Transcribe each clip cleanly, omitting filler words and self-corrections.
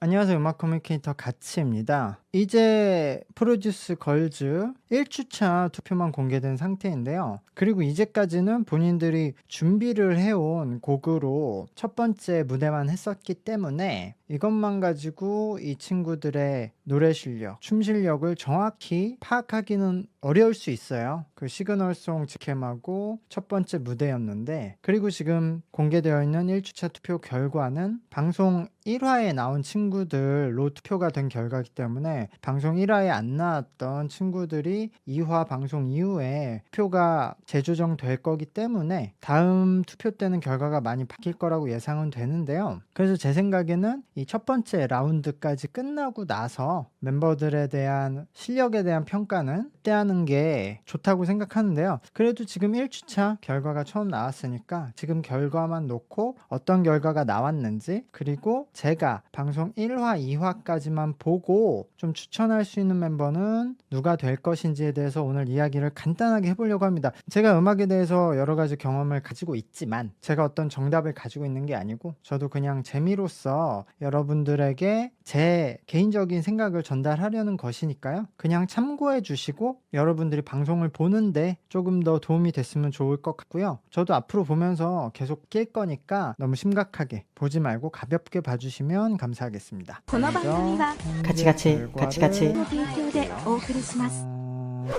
안녕하세요. 음악 커뮤니케이터 가치입니다. 이제 프로듀스 걸즈 1주차 투표만 공개된 상태인데요. 그리고 이제까지는 본인들이 준비를 해온 곡으로 첫 번째 무대만 했었기 때문에 이것만 가지고 이 친구들의 노래 실력, 춤 실력을 정확히 파악하기는 어려울 수 있어요. 그 시그널송 직캠하고 첫 번째 무대였는데, 그리고 지금 공개되어 있는 1주차 투표 결과는 방송 1화에 나온 친구들로 투표가 된 결과이기 때문에 방송 1화에 안 나왔던 친구들이 2화 방송 이후에 표가 재조정될 거기 때문에 다음 투표 때는 결과가 많이 바뀔 거라고 예상은 되는데요. 그래서 제 생각에는 이 첫 번째 라운드까지 끝나고 나서 멤버들에 대한 실력에 대한 평가는 그때 하는 게 좋다고 생각하는데요. 그래도 지금 1주차 결과가 처음 나왔으니까 지금 결과만 놓고 어떤 결과가 나왔는지, 그리고 제가 방송 1화, 2화까지만 보고 좀 추천할 수 있는 멤버는 누가 될 것인지에 대해서 오늘 이야기를 간단하게 해보려고 합니다. 제가 음악에 대해서 여러 가지 경험을 가지고 있지만 제가 어떤 정답을 가지고 있는 게 아니고 저도 그냥 재미로서 여러분들에게 제 개인적인 생각을 전달하려는 것이니까요. 그냥 참고해 주시고 여러분들이 방송을 보는데 조금 더 도움이 됐으면 좋을 것 같고요. 저도 앞으로 보면서 계속 낄 거니까 너무 심각하게 보지 말고 가볍게 봐주시면 감사하겠습니다. この番組は 현재 가치가치, 가치가치. の提供でお送りします。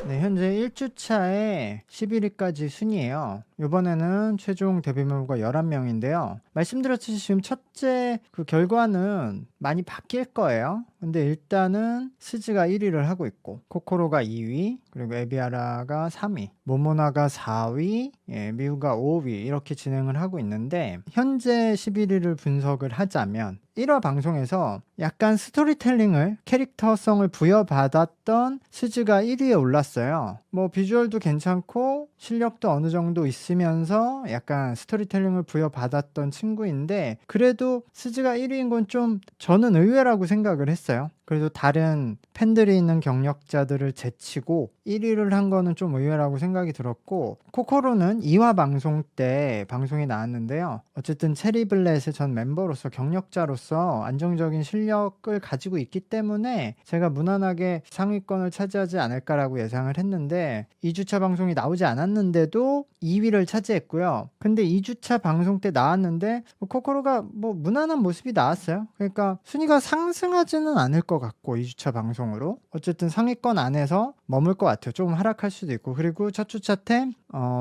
네, 현재 1주차에 11위까지 순이에요. 이번에는 최종 데뷔 멤버가 11명인데요. 말씀드렸듯이 지금 첫째 그 결과는 많이 바뀔 거예요. 근데 일단은 스즈가 1위를 하고 있고, 코코로가 2위, 그리고 에비아라가 3위, 모모나가 4위, 미우가 5위 이렇게 진행을 하고 있는데, 현재 11위를 분석을 하자면 1화 방송에서 약간 스토리텔링을, 캐릭터성을 부여받았던 스즈가 1위에 올랐어요. 뭐 비주얼도 괜찮고 실력도 어느 정도 있으면서 약간 스토리텔링을 부여받았던 친구인데, 그래도 스즈가 1위인 건 좀 저는 의외라고 생각을 했어요. 그래도 다른 팬들이 있는 경력자들을 제치고 1위를 한 거는 좀 의외라고 생각이 들었고, 코코로는 2화 방송 때 방송이 나왔는데요. 어쨌든 체리블렛의 전 멤버로서, 경력자로서 안정적인 실력을 가지고 있기 때문에 제가 무난하게 상위권을 차지하지 않을까라고 예상을 했는데, 2주차 방송이 나오지 않았는데도 2위를 차지했고요. 근데 2주차 방송 때 나왔는데 코코로가 뭐 무난한 모습이 나왔어요. 그러니까 순위가 상승하지는 않을 것 같고, 2주차 방송으로 어쨌든 상위권 안에서 머물 것 같아요. 조금 하락할 수도 있고. 그리고 첫 주차 때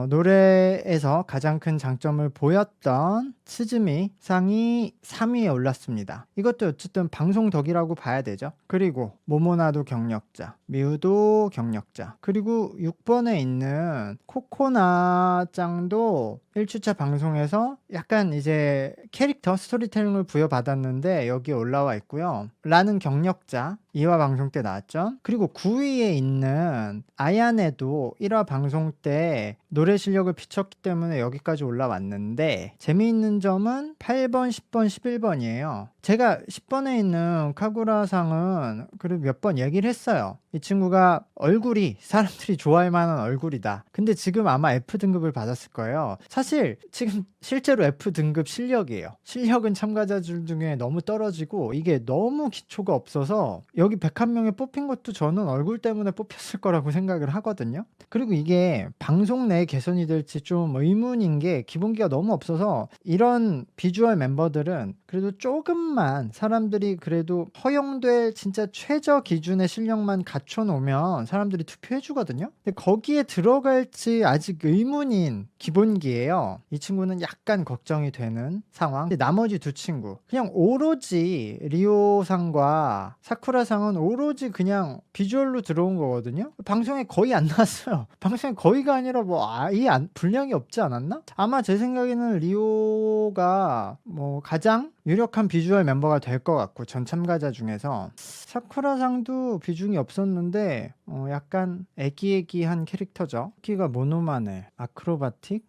노래에서 가장 큰 장점을 보였던 스즈미 상이 3위에 올랐습니다. 이것도 어쨌든 방송 덕이라고 봐야 되죠. 그리고 모모나도 경력자, 미우도 경력자, 그리고 6번에 있는 코코나 짱도 1주차 방송에서 약간 이제 캐릭터 스토리텔링을 부여받았는데 여기에 올라와 있고요. 라는 경력자 2화 방송 때 나왔죠. 그리고 9위에 있는 아야네도 1화 방송 때 노래 실력을 비췄기 때문에 여기까지 올라왔는데, 재미있는 점은 8번, 10번, 11번이에요. 제가 10번에 있는 카구라상은 그래도 몇 번 얘기를 했어요. 이 친구가 얼굴이 사람들이 좋아할 만한 얼굴이다. 근데 지금 아마 F등급을 받았을 거예요. 사실 지금 실제로 F등급 실력이에요. 실력은 참가자들 중에 너무 떨어지고 이게 너무 기초가 없어서 여기 101명에 뽑힌 것도 저는 얼굴 때문에 뽑혔을 거라고 생각을 하거든요. 그리고 이게 방송 내 개선이 될지 좀 의문인 게, 기본기가 너무 없어서 이런 비주얼 멤버들은 그래도 조금만 사람들이 그래도 허용될 진짜 최저 기준의 실력만 갖춰놓으면 사람들이 투표해 주거든요. 근데 거기에 들어갈지 아직 의문인 기본기예요. 이 친구는 약간 걱정이 되는 상황. 근데 나머지 두 친구 그냥 오로지 리오상과 사쿠라상은 오로지 그냥 비주얼로 들어온 거거든요. 방송에 거의 안 나왔어요. 방송에 거의가 아니라 뭐 아예 분량이 없지 않았나? 아마 제 생각에는 리오가 뭐 가장 유력한 비주얼 멤버가 될 것 같고, 전 참가자 중에서 사쿠라상도 비중이 없었는데 약간 애기애기한 캐릭터죠. 키가 모노마네, 아크로바틱,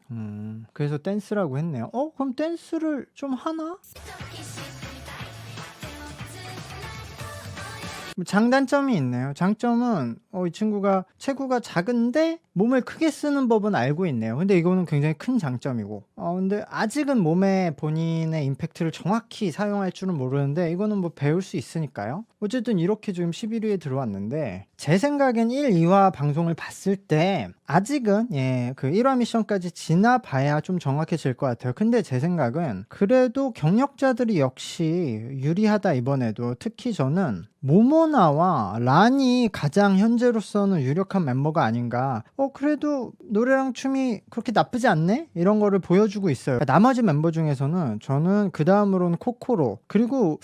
그래서 댄스라고 했네요. 그럼 댄스를 좀 하나? 장단점이 있네요. 장점은 이 친구가 체구가 작은데 몸을 크게 쓰는 법은 알고 있네요. 근데 이거는 굉장히 큰 장점이고 근데 아직은 몸에 본인의 임팩트를 정확히 사용할 줄은 모르는데 이거는 뭐 배울 수 있으니까요. 어쨌든 이렇게 지금 11위에 들어왔는데 제 생각엔 1, 2화 방송을 봤을 때 아직은 그 1화 미션까지 지나봐야 좀 정확해질 것 같아요. 근데 제 생각은 그래도 경력자들이 역시 유리하다 이번에도. 특히 저는 모모나와 란이 가장 현재로서는 유력한 멤버가 아닌가. 그래도 노래랑 춤이 그렇게 나쁘지 않네? 이런 거를 보여주고 있어요. 나머지 멤버 중에서는 저는 그 다음으로는 코코로, 그리고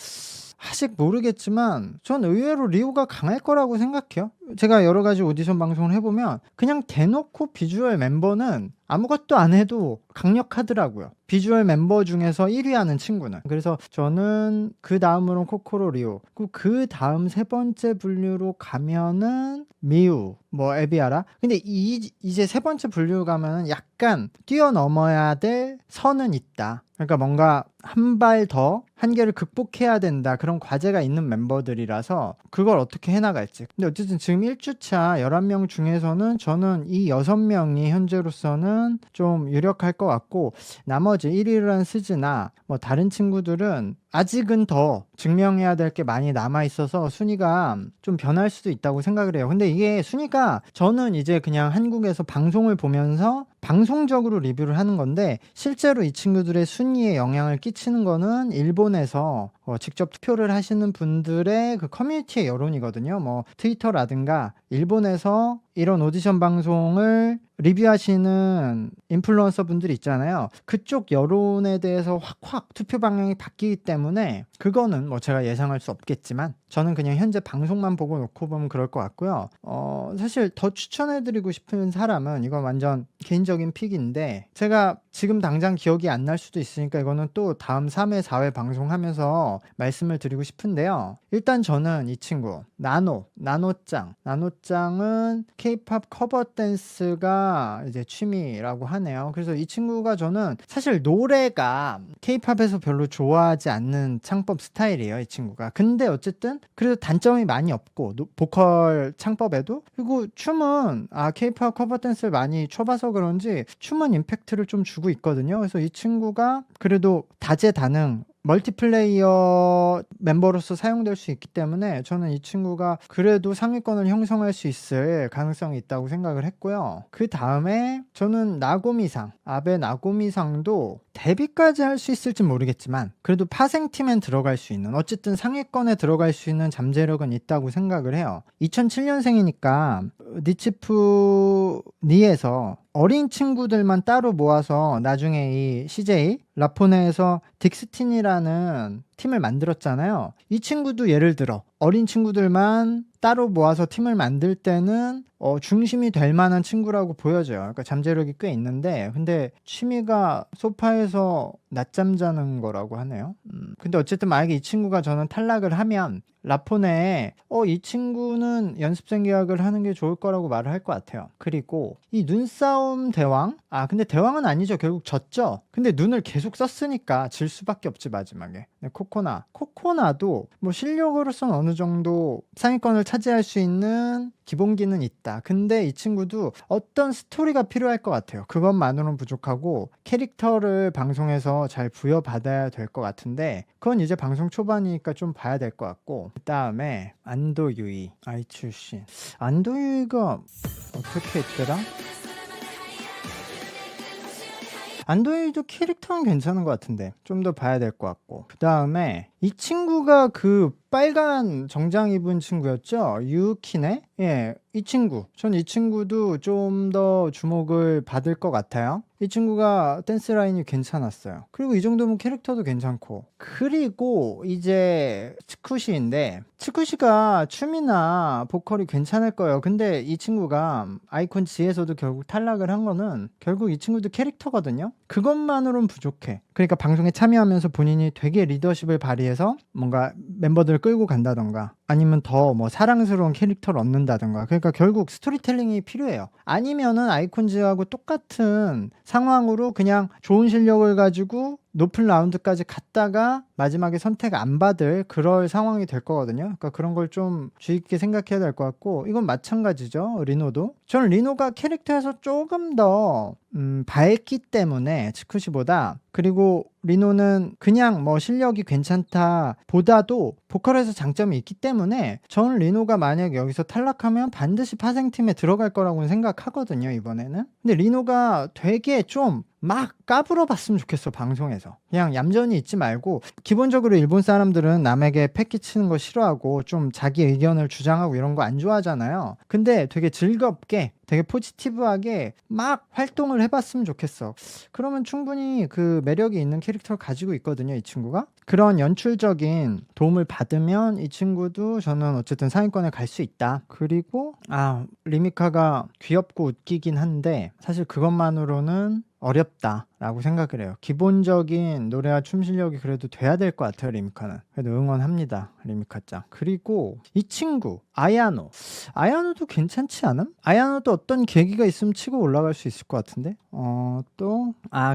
아직 모르겠지만 전 의외로 리오가 강할 거라고 생각해요. 제가 여러 가지 오디션 방송을 해보면 그냥 대놓고 비주얼 멤버는 아무것도 안 해도 강력하더라고요. 비주얼 멤버 중에서 1위 하는 친구는. 그래서 저는 그 다음으로는 코코로, 리오, 그리고 그 다음 세 번째 분류로 가면은 미우, 뭐 에비아라. 근데 이제 세 번째 분류 가면은 약간 뛰어넘어야 될 선은 있다. 그러니까 뭔가 한 발 더 한계를 극복해야 된다, 그런 과제가 있는 멤버들이라서 그걸 어떻게 해나갈지. 근데 어쨌든 지금 1주차 11명 중에서는 저는 이 6명이 현재로서는 좀 유력할 것 같고, 나머지 1위를 한 스즈나 뭐 다른 친구들은 아직은 더 증명해야 될 게 많이 남아있어서 순위가 좀 변할 수도 있다고 생각을 해요. 근데 이게 순위가, 저는 이제 그냥 한국에서 방송을 보면서 방송적으로 리뷰를 하는 건데, 실제로 이 친구들의 순위에 영향을 끼치는 거는 일본에서 직접 투표를 하시는 분들의 그 커뮤니티의 여론이거든요. 뭐 트위터라든가 일본에서 이런 오디션 방송을 리뷰하시는 인플루언서 분들이 있잖아요. 그쪽 여론에 대해서 확 투표 방향이 바뀌기 때문에 그거는 뭐 제가 예상할 수 없겠지만 저는 그냥 현재 방송만 보고 놓고 보면 그럴 것 같고요. 사실 더 추천해드리고 싶은 사람은, 이건 완전 개인적인 픽인데 제가 지금 당장 기억이 안 날 수도 있으니까 이거는 또 다음 3회 4회 방송하면서 말씀을 드리고 싶은데요. 일단 저는 이 친구 나노짱은 K-팝 커버 댄스가 이제 취미라고 하네요. 그래서 이 친구가, 저는 사실 노래가 K-팝에서 별로 좋아하지 않는 창법 스타일이에요, 이 친구가. 근데 어쨌든 그래도 단점이 많이 없고, 보컬 창법에도. 그리고 춤은 K-팝 커버 댄스를 많이 춰봐서 그런지 춤은 임팩트를 좀 주고 있거든요. 그래서 이 친구가 그래도 다재다능 멀티플레이어 멤버로서 사용될 수 있기 때문에 저는 이 친구가 그래도 상위권을 형성할 수 있을 가능성이 있다고 생각을 했고요. 그 다음에 저는 아베 나고미상도 데뷔까지 할 수 있을지 모르겠지만 그래도 파생팀엔 들어갈 수 있는, 어쨌든 상위권에 들어갈 수 있는 잠재력은 있다고 생각을 해요. 2007년생이니까 니치프 니에서 어린 친구들만 따로 모아서 나중에 이 CJ 라포네에서 딕스틴이라는 팀을 만들었잖아요. 이 친구도 예를 들어 어린 친구들만 따로 모아서 팀을 만들 때는 중심이 될 만한 친구라고 보여져요. 그러니까 잠재력이 꽤 있는데, 근데 취미가 소파에서 낮잠 자는 거라고 하네요. 근데 어쨌든 만약에 이 친구가 저는 탈락을 하면 라포네에 이 친구는 연습생 계약을 하는 게 좋을 거라고 말을 할 것 같아요. 그리고 이 눈싸움 대왕, 근데 대왕은 아니죠. 결국 졌죠. 근데 눈을 계속 썼으니까 질 수밖에 없지 마지막에. 네, 코코나도 뭐 실력으로서는 어느 정도 상위권을 차지할 수 있는 기본기는 있다. 근데 이 친구도 어떤 스토리가 필요할 것 같아요. 그것만으로는 부족하고 캐릭터를 방송에서 잘 부여받아야 될 것 같은데 그건 이제 방송 초반이니까 좀 봐야 될 것 같고, 그 다음에 안도유이, 아이 출신. 안도유이가 어떻게 했더라? 안도유이도 캐릭터는 괜찮은 것 같은데 좀 더 봐야 될 것 같고, 그 다음에 이 친구가 그 빨간 정장 입은 친구였죠? 유키네? 예, 이 친구. 전 이 친구도 좀 더 주목을 받을 것 같아요. 이 친구가 댄스 라인이 괜찮았어요. 그리고 이 정도면 캐릭터도 괜찮고. 그리고 이제 치쿠시인데, 치쿠시가 춤이나 보컬이 괜찮을 거예요. 근데 이 친구가 아이콘 G에서도 결국 탈락을 한 거는 결국 이 친구도 캐릭터거든요. 그것만으로는 부족해. 그러니까 방송에 참여하면서 본인이 되게 리더십을 발휘해서 뭔가 멤버들을 끌고 간다던가 아니면 더 뭐 사랑스러운 캐릭터를 얻는다던가, 그러니까 결국 스토리텔링이 필요해요. 아니면은 아이콘즈하고 똑같은 상황으로 그냥 좋은 실력을 가지고 높은 라운드까지 갔다가 마지막에 선택 안 받을 그럴 상황이 될 거거든요. 그러니까 그런 걸 좀 주의 깊게 생각해야 될 것 같고 이건 마찬가지죠. 리노도. 저는 리노가 캐릭터에서 조금 더 밝기 때문에 치쿠시보다 그리고 리노는 그냥 뭐 실력이 괜찮다 보다도 보컬에서 장점이 있기 때문에 저는 리노가 만약 여기서 탈락하면 반드시 파생팀에 들어갈 거라고 생각하거든요, 이번에는. 근데 리노가 되게 좀 막 까불어 봤으면 좋겠어, 방송에서. 그냥 얌전히 있지 말고 기본적으로 일본 사람들은 남에게 패기치는 거 싫어하고 좀 자기 의견을 주장하고 이런 거 안 좋아하잖아요. 근데 되게 즐겁게 되게 포지티브하게 막 활동을 해봤으면 좋겠어. 그러면 충분히 그 매력이 있는 캐릭터를 가지고 있거든요, 이 친구가. 그런 연출적인 도움을 받으면 이 친구도 저는 어쨌든 상위권에 갈 수 있다. 그리고 리미카가 귀엽고 웃기긴 한데 사실 그것만으로는 어렵다라고 생각을 해요. 기본적인 노래와 춤 실력이 그래도 돼야 될 것 같아요, 리미카는. 그래도 응원합니다, 리미카짱. 그리고 이 친구 아야노도 괜찮지 않음? 아야노도 어떤 계기가 있으면 치고 올라갈 수 있을 것 같은데.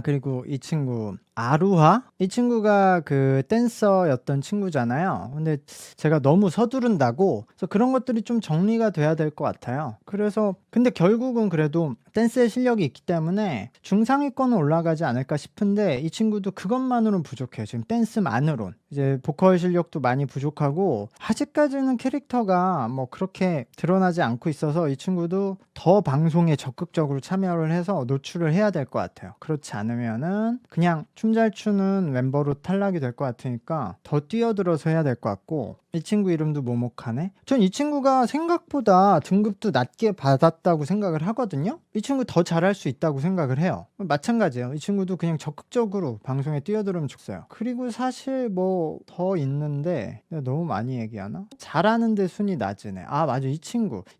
그리고 이 친구 아루하? 이 친구가 그 댄서였던 친구잖아요. 근데 제가 너무 서두른다고 그래서 그런 것들이 좀 정리가 돼야 될 것 같아요. 그래서 근데 결국은 그래도 댄스의 실력이 있기 때문에 중상위권은 올라가지 않을까 싶은데 이 친구도 그것만으로는 부족해요. 지금 댄스만으론. 이제 보컬 실력도 많이 부족하고 아직까지는 캐릭터가 뭐 그렇게 드러나지 않고 있어서 이 친구도 더 방송에 적극적으로 참여를 해서 노출을 해야 될 것 같아요. 그렇지 않으면은 그냥 춤 잘 추는 멤버로 탈락이 될 것 같으니까 더 뛰어들어서 해야 될 것 같고 이 친구 이름도 모모카네. 전 이 친구가 생각보다 등급도 낮게 받았다고 생각을 하거든요. 이 친구 더 잘할 수 있다고 생각을 해요. 마찬가지예요. 이 친구도 그냥 적극적으로 방송에 뛰어들으면 좋겠어요. 그리고 사실 뭐 더 있는데 내가 너무 많이 얘기하나? 잘하는데 순위 낮으네. 맞아, 이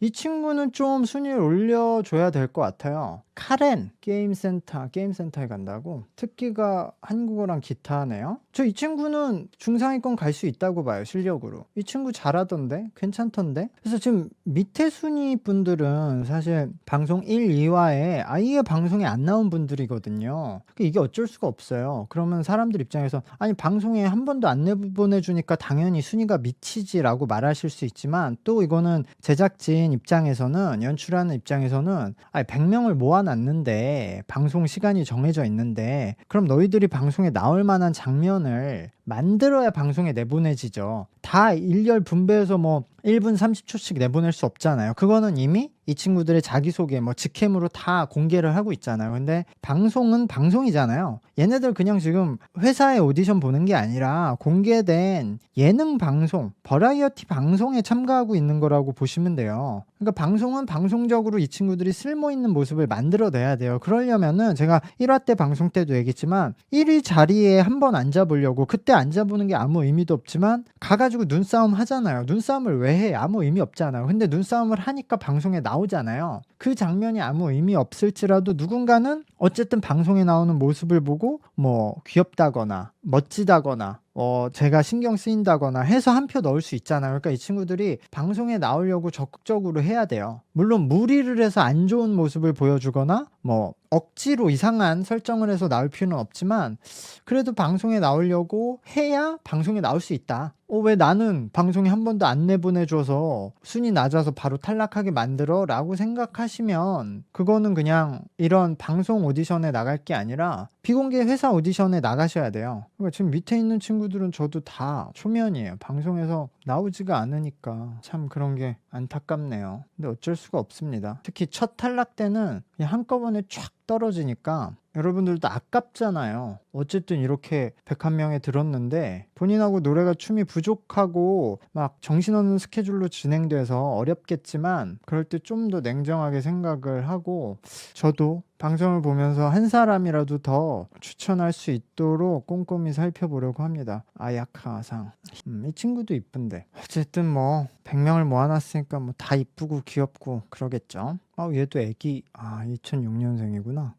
친구는 좀 순위를 올려줘야 될 것 같아요. 카렌 게임센터에 간다고. 특기가 한국어랑 기타네요. 저 이 친구는 중상위권 갈 수 있다고 봐요, 실력으로. 이 친구 잘하던데, 괜찮던데. 그래서 지금 밑에 순위 분들은 사실 방송 1, 2화에 아예 방송에 안 나온 분들이거든요. 이게 어쩔 수가 없어요. 그러면 사람들 입장에서 아니 방송에 한 번도 안 내보내주니까 당연히 순위가 미치지라고 말하실 수 있지만 또 이거는 제작진 입장에서는 연출하는 입장에서는 100명을 모아놨는데 방송 시간이 정해져 있는데 그럼 너희들이 방송에 나올 만한 장면을 만들어야 방송에 내보내지죠. 다 일렬 분배해서 뭐 1분 30초씩 내보낼 수 없잖아요. 그거는 이미 이 친구들의 자기소개 뭐 직캠으로 다 공개를 하고 있잖아요. 근데 방송은 방송이잖아요. 얘네들 그냥 지금 회사의 오디션 보는 게 아니라 공개된 예능 방송, 버라이어티 방송에 참가하고 있는 거라고 보시면 돼요. 그러니까 방송은 방송적으로 이 친구들이 쓸모있는 모습을 만들어내야 돼요. 그러려면은 제가 1화 때 방송 때도 얘기했지만 1위 자리에 한번 앉아보려고 그때 앉아보는 게 아무 의미도 없지만 가가지고 눈싸움 하잖아요. 눈싸움을 왜 해? 아무 의미 없잖아요. 근데 눈싸움을 하니까 방송에 나오잖아요. 그 장면이 아무 의미 없을지라도 누군가는 어쨌든 방송에 나오는 모습을 보고 뭐 귀엽다거나 멋지다거나 제가 신경 쓰인다거나 해서 한 표 넣을 수 있잖아요. 그러니까 이 친구들이 방송에 나오려고 적극적으로 해야 돼요. 물론 무리를 해서 안 좋은 모습을 보여주거나 뭐 억지로 이상한 설정을 해서 나올 필요는 없지만 그래도 방송에 나오려고 해야 방송에 나올 수 있다. 왜 나는 방송에 한 번도 안 내보내줘서 순위 낮아서 바로 탈락하게 만들어? 라고 생각하시면 그거는 그냥 이런 방송 오디션에 나갈 게 아니라 비공개 회사 오디션에 나가셔야 돼요. 그러니까 지금 밑에 있는 친구들은 저도 다 초면이에요. 방송에서 나오지가 않으니까 참 그런 게 안타깝네요. 근데 어쩔 수가 없습니다. 특히 첫 탈락 때는 그냥 한꺼번에 쫙 떨어지니까 여러분들도 아깝잖아요. 어쨌든 이렇게 101명에 들었는데 본인하고 노래가 춤이 부족하고 막 정신없는 스케줄로 진행돼서 어렵겠지만 그럴 때 좀 더 냉정하게 생각을 하고 저도 방송을 보면서 한 사람이라도 더 추천할 수 있도록 꼼꼼히 살펴보려고 합니다. 아야카상. 이 친구도 이쁜데 어쨌든 뭐 100명을 모아놨으니까 뭐 다 이쁘고 귀엽고 그러겠죠. 얘도 애기. 2006년생이구나.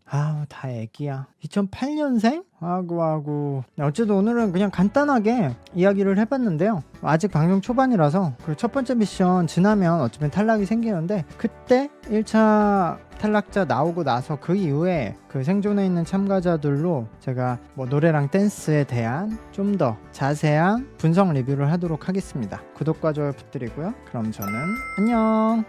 다 애기야. 2008년생? 아구. 어쨌든 오늘은 그냥 간단하게 이야기를 해봤는데요. 아직 방송 초반이라서 그 첫 번째 미션 지나면 어쩌면 탈락이 생기는데, 그때 1차 탈락자 나오고 나서 그 이후에 그 생존에 있는 참가자들로 제가 뭐 노래랑 댄스에 대한 좀 더 자세한 분석 리뷰를 하도록 하겠습니다. 구독과 좋아요 부탁드리고요. 그럼 저는 안녕.